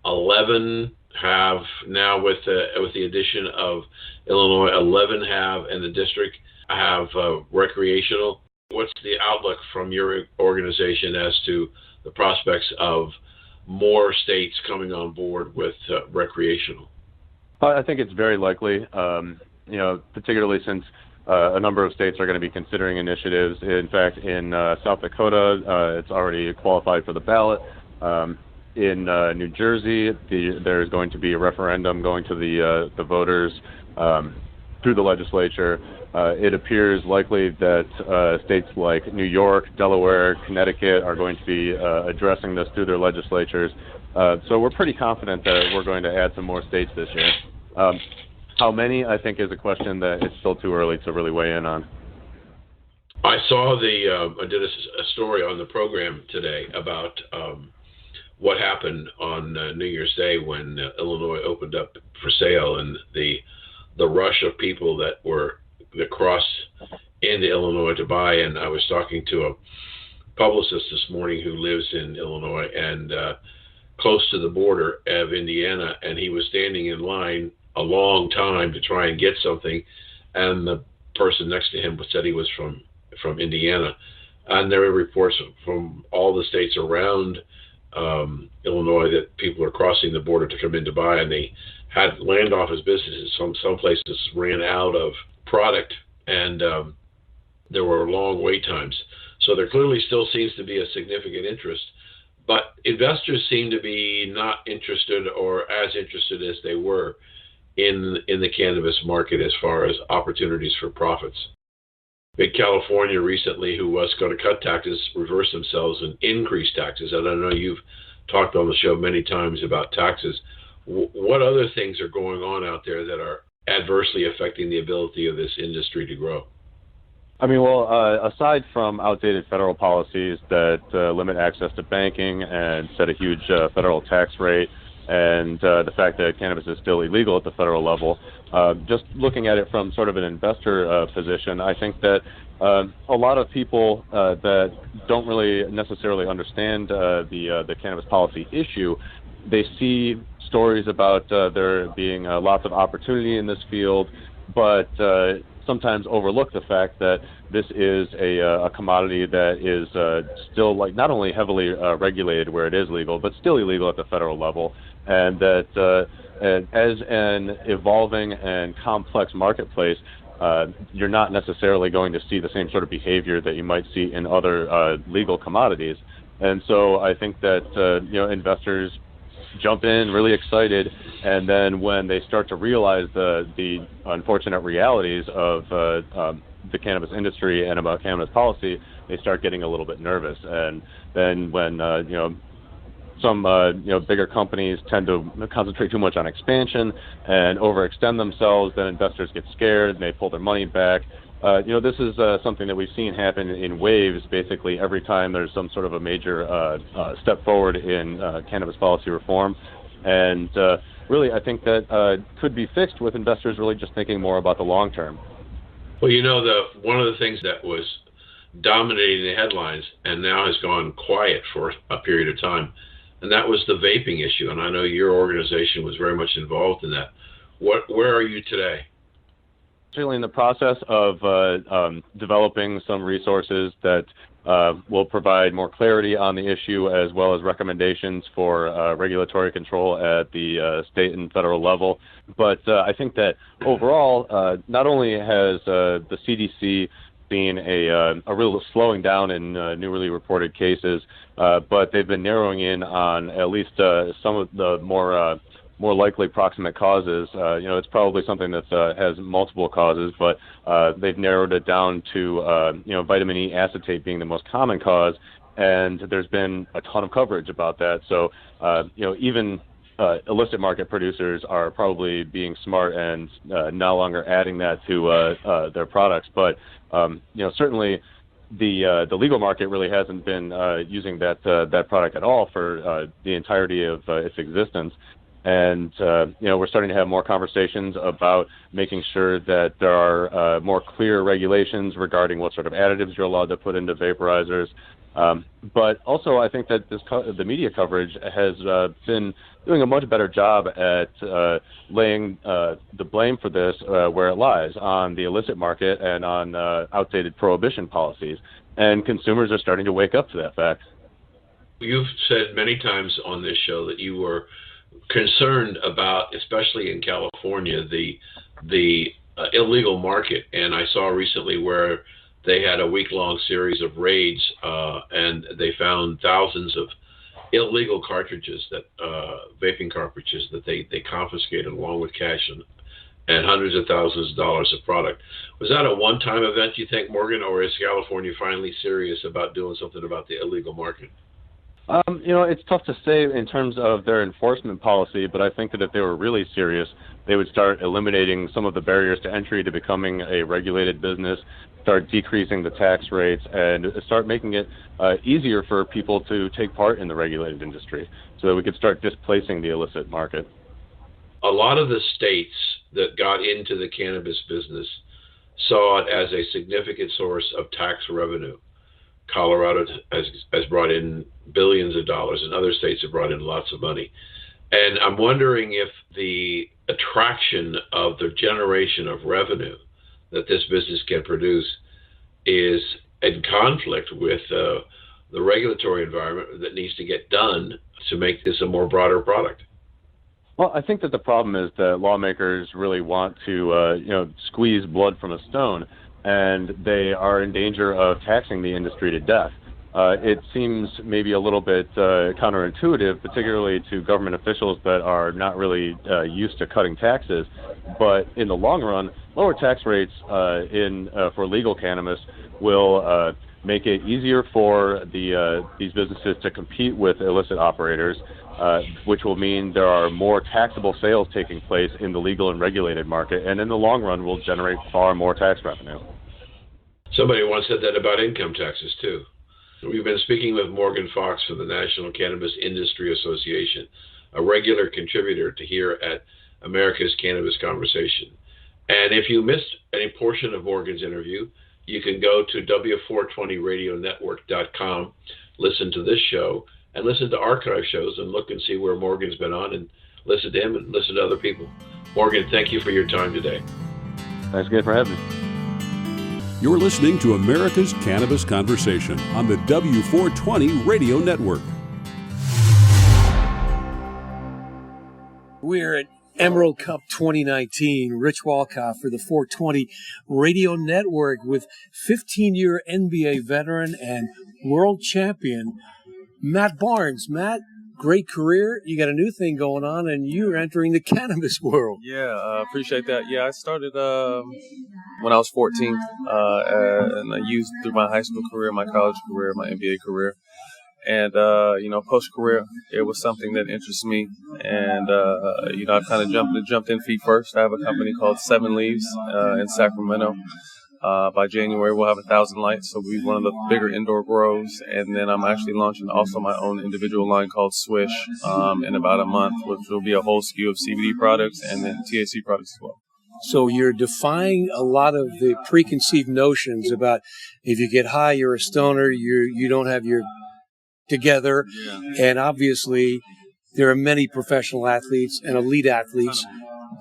11 have now with the addition of Illinois, 11 have in the district have recreational. What's the outlook from your organization as to the prospects of more states coming on board with recreational? I think it's very likely, particularly since a number of states are going to be considering initiatives. In fact, in South Dakota, it's already qualified for the ballot. In New Jersey, there's going to be a referendum going to the voters through the legislature. It appears likely that states like New York, Delaware, Connecticut are going to be addressing this through their legislatures. So we're pretty confident that we're going to add some more states this year. How many, I think, is a question that it's still too early to really weigh in on. I saw I did a story on the program today about what happened on New Year's Day when Illinois opened up for sale, and the rush of people that crossed into Illinois to buy. And I was talking to a publicist this morning who lives in Illinois and close to the border of Indiana, and he was standing in line a long time to try and get something, and the person next to him said he was from Indiana. And there are reports from all the states around Illinois that people are crossing the border to come in to buy, and they had land office businesses. Some places ran out of product, and there were long wait times. So there clearly still seems to be a significant interest, but investors seem to be not interested or as interested as they were in the cannabis market as far as opportunities for profits. Big California recently, who was going to cut taxes, reversed themselves and increased taxes. And I know you've talked on the show many times about taxes. What other things are going on out there that are adversely affecting the ability of this industry to grow? I mean, well, aside from outdated federal policies that limit access to banking and set a huge federal tax rate, and the fact that cannabis is still illegal at the federal level, just looking at it from sort of an investor position, I think that a lot of people that don't really necessarily understand the cannabis policy issue, they see stories about there being lots of opportunity in this field, but sometimes overlook the fact that this is a commodity that is still not only heavily regulated where it is legal, but still illegal at the federal level, and that as an evolving and complex marketplace, you're not necessarily going to see the same sort of behavior that you might see in other legal commodities. And so I think that investors jump in really excited, and then when they start to realize the unfortunate realities of the cannabis industry and about cannabis policy, they start getting a little bit nervous. And then when some bigger companies tend to concentrate too much on expansion and overextend themselves, then investors get scared and they pull their money back. This is something that we've seen happen in waves. Basically, every time there's some sort of a major step forward in cannabis policy reform, and really, I think that could be fixed with investors really just thinking more about the long term. Well, one of the things that was dominating the headlines and now has gone quiet for a period of time, and that was the vaping issue. And I know your organization was very much involved in that. Where are you today? Actually in the process of developing some resources that will provide more clarity on the issue, as well as recommendations for regulatory control at the state and federal level. But I think that overall, not only has the CDC seen a real slowing down in newly reported cases, but they've been narrowing in on at least some of the more likely proximate causes. It's probably something that has multiple causes, but they've narrowed it down to vitamin E acetate being the most common cause, and there's been a ton of coverage about that. So even illicit market producers are probably being smart and no longer adding that to their products. But certainly the legal market really hasn't been using that product at all for the entirety of its existence. And, we're starting to have more conversations about making sure that there are more clear regulations regarding what sort of additives you're allowed to put into vaporizers. But also I think that the media coverage has been doing a much better job at laying the blame for this where it lies, on the illicit market and on outdated prohibition policies. And consumers are starting to wake up to that fact. You've said many times on this show that you were concerned about, especially in California, the illegal market. And I saw recently where they had a week-long series of raids, and they found thousands of illegal cartridges, vaping cartridges that they confiscated along with cash and hundreds of thousands of dollars of product. Was that a one-time event, you think, Morgan, or is California finally serious about doing something about the illegal market? It's tough to say in terms of their enforcement policy, but I think that if they were really serious, they would start eliminating some of the barriers to entry to becoming a regulated business, start decreasing the tax rates, and start making it easier for people to take part in the regulated industry so that we could start displacing the illicit market. A lot of the states that got into the cannabis business saw it as a significant source of tax revenue. Colorado has brought in billions of dollars, and other states have brought in lots of money. And I'm wondering if the attraction of the generation of revenue that this business can produce is in conflict with the regulatory environment that needs to get done to make this a more broader product. Well, I think that the problem is that lawmakers really want to, squeeze blood from a stone, and they are in danger of taxing the industry to death. it seems maybe a little bit counterintuitive, particularly to government officials that are not really used to cutting taxes. But in the long run, lower tax rates for legal cannabis will make it easier for these businesses to compete with illicit operators, which will mean there are more taxable sales taking place in the legal and regulated market, and in the long run will generate far more tax revenue. Somebody once said that about income taxes, too. We've been speaking with Morgan Fox from the National Cannabis Industry Association, a regular contributor to here at America's Cannabis Conversation. And if you missed any portion of Morgan's interview, you can go to W420radionetwork.com, listen to this show, and listen to archive shows and look and see where Morgan's been on and listen to him and listen to other people. Morgan, thank you for your time today. Thanks again for having me. You're listening to America's Cannabis Conversation on the W420 Radio Network. We're at Emerald Cup 2019. Rich Wolcoff for the 420 Radio Network with 15-year NBA veteran and world champion Matt Barnes. Matt, great career. You got a new thing going on, and you're entering the cannabis world. Yeah, appreciate that. Yeah, I started when I was 14, and I used through my high school career, my college career, my NBA career. And, post-career, it was something that interests me. And, I've kind of jumped in feet first. I have a company called Seven Leaves in Sacramento. By January, we'll have 1,000 lights, so we'll be one of the bigger indoor grows. And then I'm actually launching also my own individual line called Swish in about a month, which will be a whole SKU of CBD products and then THC products as well. So you're defying a lot of the preconceived notions about if you get high, you're a stoner, you don't have your together. Yeah. And obviously, there are many professional athletes and elite athletes.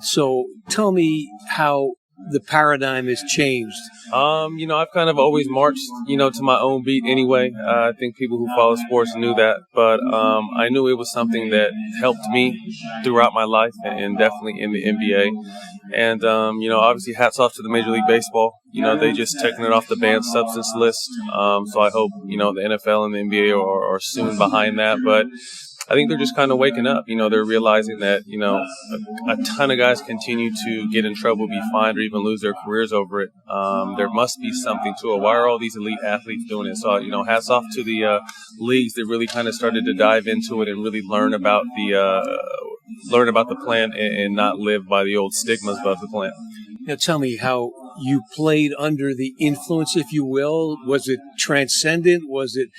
So tell me how the paradigm has changed. I've kind of always marched, to my own beat anyway. I think people who follow sports knew that, but I knew it was something that helped me throughout my life and definitely in the NBA. And, obviously hats off to the Major League Baseball. They just taken it off the banned substance list. So I hope, the NFL and the NBA are soon behind that. But I think they're just kind of waking up. They're realizing that, a ton of guys continue to get in trouble, be fined, or even lose their careers over it. There must be something to it. Why are all these elite athletes doing it? So, hats off to the leagues that really kind of started to dive into it and really learn about the plant and not live by the old stigmas of the plant. Now tell me how you played under the influence, if you will. Was it transcendent? Was it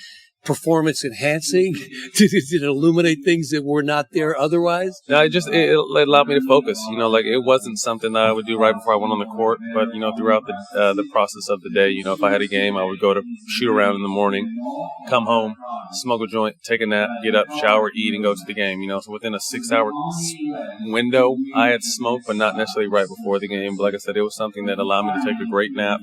performance enhancing? Did it illuminate things that were not there otherwise? No, it allowed me to focus. It wasn't something that I would do right before I went on the court, but throughout the process of the day, if I had a game, I would go to shoot around in the morning, come home, smoke a joint, take a nap, get up, shower, eat, and go to the game. So within a 6-hour window, I had smoked, but not necessarily right before the game. But like I said, it was something that allowed me to take a great nap.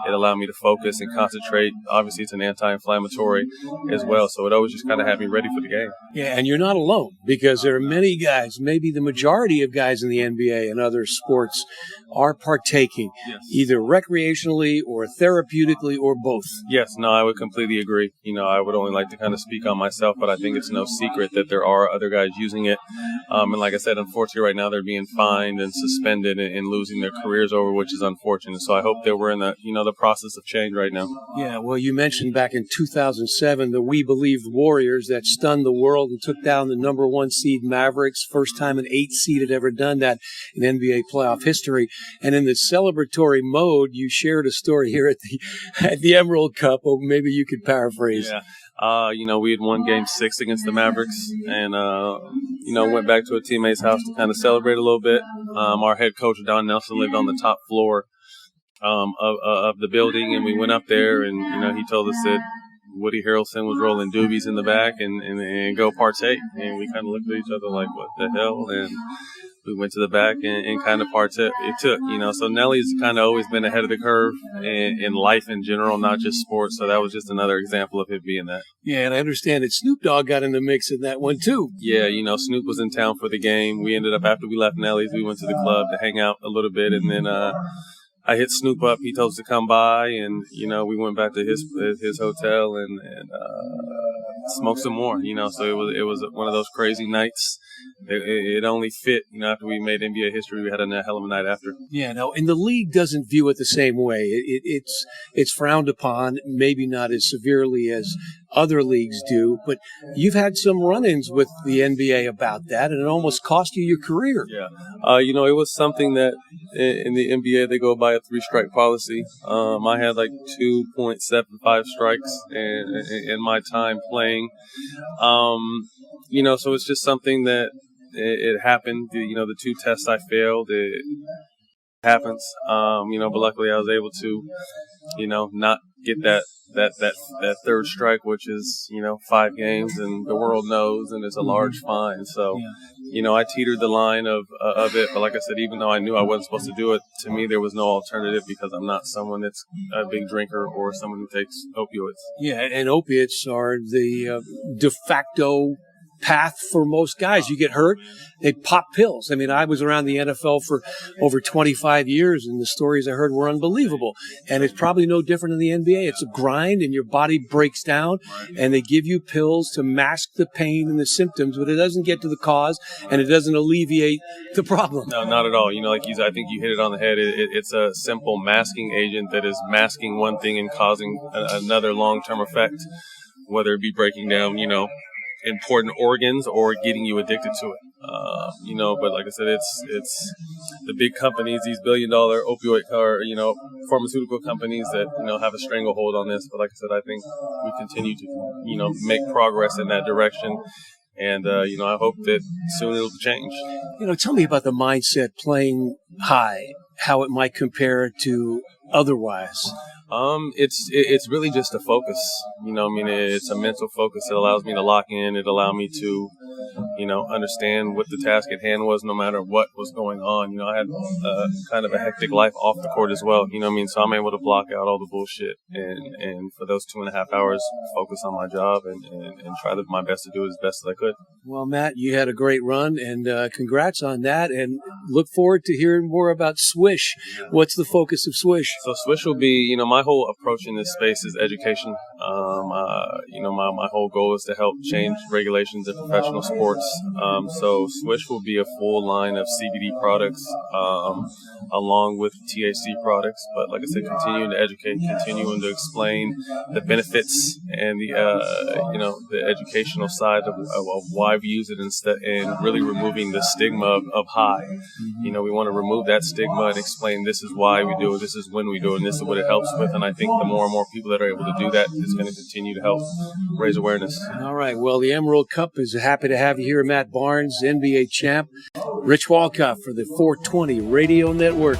It allowed me to focus and concentrate. Obviously, it's an anti-inflammatory as well, so it always just kind of had me ready for the game. Yeah, and you're not alone, because there are many guys, maybe the majority of guys in the NBA and other sports are partaking, yes, either recreationally or therapeutically or both. Yes, no, I would completely agree. I would only like to kind of speak on myself, but I think it's no secret that there are other guys using it. And like I said, unfortunately, right now they're being fined and suspended and losing their careers over, which is unfortunate. So I hope that we're in the process of change right now. Yeah, well, you mentioned back in 2007 the We Believe Warriors that stunned the world and took down the number 1 seed Mavericks. First time an 8 seed had ever done that in NBA playoff history. And in the celebratory mode, you shared a story here at the Emerald Cup. Or maybe you could paraphrase. Yeah. We had won Game 6 against the Mavericks, and went back to a teammate's house to kind of celebrate a little bit. Our head coach Don Nelson lived on the top floor of the building, and we went up there, and he told us that Woody Harrelson was rolling doobies in the back and go partake. And we kind of looked at each other like, what the hell? And we went to the back and kind of partook. So Nelly's kind of always been ahead of the curve in life in general, not just sports. So that was just another example of it being that. Yeah, and I understand that Snoop Dogg got in the mix in that one too. Yeah, Snoop was in town for the game. We ended up, after we left Nelly's, we went to the club to hang out a little bit, and then I hit Snoop up. He told us to come by, and we went back to his hotel and smoked some more. So it was one of those crazy nights. It only fit. After we made NBA history, we had a hell of a night after. Yeah, no, and the league doesn't view it the same way. It's frowned upon, maybe not as severely as other leagues do, but you've had some run-ins with the NBA about that, and it almost cost you your career. Yeah. It was something that in the NBA, they go by a 3-strike policy. I had like 2.75 strikes in my time playing. So it's just something that it happened. The 2 tests I failed, it happens. But luckily I was able to, not get that 3rd strike, which is, 5 games, and the world knows, and it's a large fine. So, I teetered the line of it. But like I said, even though I knew I wasn't supposed to do it, to me, there was no alternative because I'm not someone that's a big drinker or someone who takes opioids. Yeah, and opiates are the de facto path for most guys. You get hurt, they pop pills. I mean, I was around the NFL for over 25 years, and the stories I heard were unbelievable. And it's probably no different in the NBA. It's a grind, and your body breaks down, and they give you pills to mask the pain and the symptoms, but it doesn't get to the cause, and it doesn't alleviate the problem. No, not at all. I think you hit it on the head. It's a simple masking agent that is masking one thing and causing another long-term effect, whether it be breaking down, important organs or getting you addicted to it. But like I said, it's the big companies, these billion-dollar opioid pharmaceutical companies that, have a stranglehold on this. But like I said, I think we continue to, make progress in that direction. And, I hope that soon it'll change. Tell me about the mindset playing high, how it might compare to otherwise. It's really just a focus. It's a mental focus. It allows me to lock in. It allowed me to, understand what the task at hand was, no matter what was going on. I had kind of a hectic life off the court as well. So I'm able to block out all the bullshit and for those 2.5 hours, focus on my job and try my best to do it as best as I could. Well, Matt, you had a great run, and congrats on that. And look forward to hearing more about Swish. What's the focus of Swish? So Swish will be, my whole approach in this space is education. My whole goal is to help change regulations in professional sports. So Swish will be a full line of CBD products, along with THC products. But like I said, continuing to educate, continuing to explain the benefits and the educational side of why we use it instead, and really removing the stigma of high. We want to remove that stigma and explain this is why we do it, this is when we do it, and this is what it helps with. And I think the more and more people that are able to do that is going to continue to help raise awareness. All right. Well, the Emerald Cup is happy to have you here, Matt Barnes, NBA champ. Rich Wolcoff for the 420 Radio Network.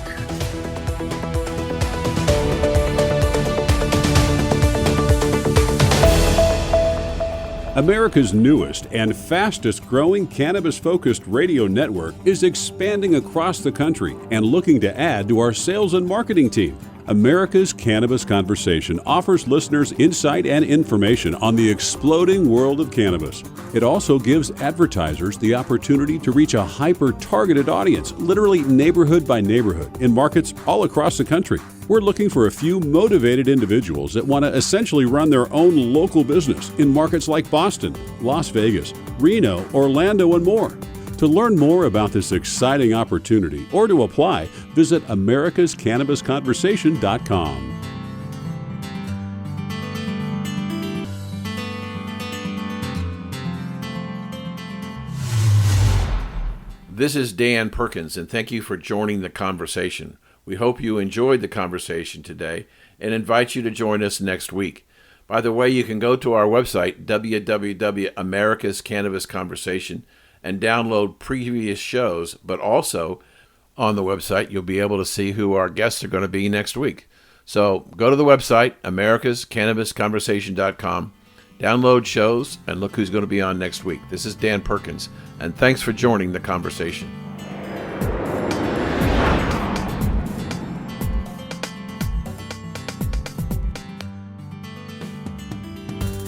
America's newest and fastest growing cannabis-focused radio network is expanding across the country and looking to add to our sales and marketing team. America's Cannabis Conversation offers listeners insight and information on the exploding world of cannabis. It also gives advertisers the opportunity to reach a hyper-targeted audience, literally neighborhood by neighborhood, in markets all across the country. We're looking for a few motivated individuals that want to essentially run their own local business in markets like Boston, Las Vegas, Reno, Orlando, and more. To learn more about this exciting opportunity or to apply, visit americascannabisconversation.com. This is Dan Perkins, and thank you for joining the conversation. We hope you enjoyed the conversation today and invite you to join us next week. By the way, you can go to our website, www.americascannabisconversation, and download previous shows, but also on the website, you'll be able to see who our guests are going to be next week. So go to the website, americascannabisconversation.com, download shows, and look who's going to be on next week. This is Dan Perkins, and thanks for joining the conversation.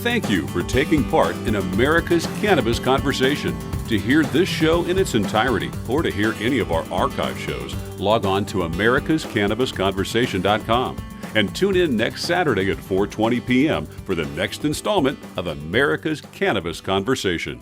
thank you for taking part in America's Cannabis Conversation. To hear this show in its entirety or to hear any of our archive shows, log on to americascannabisconversation.com and tune in next Saturday at 4:20 p.m. for the next installment of America's Cannabis Conversation.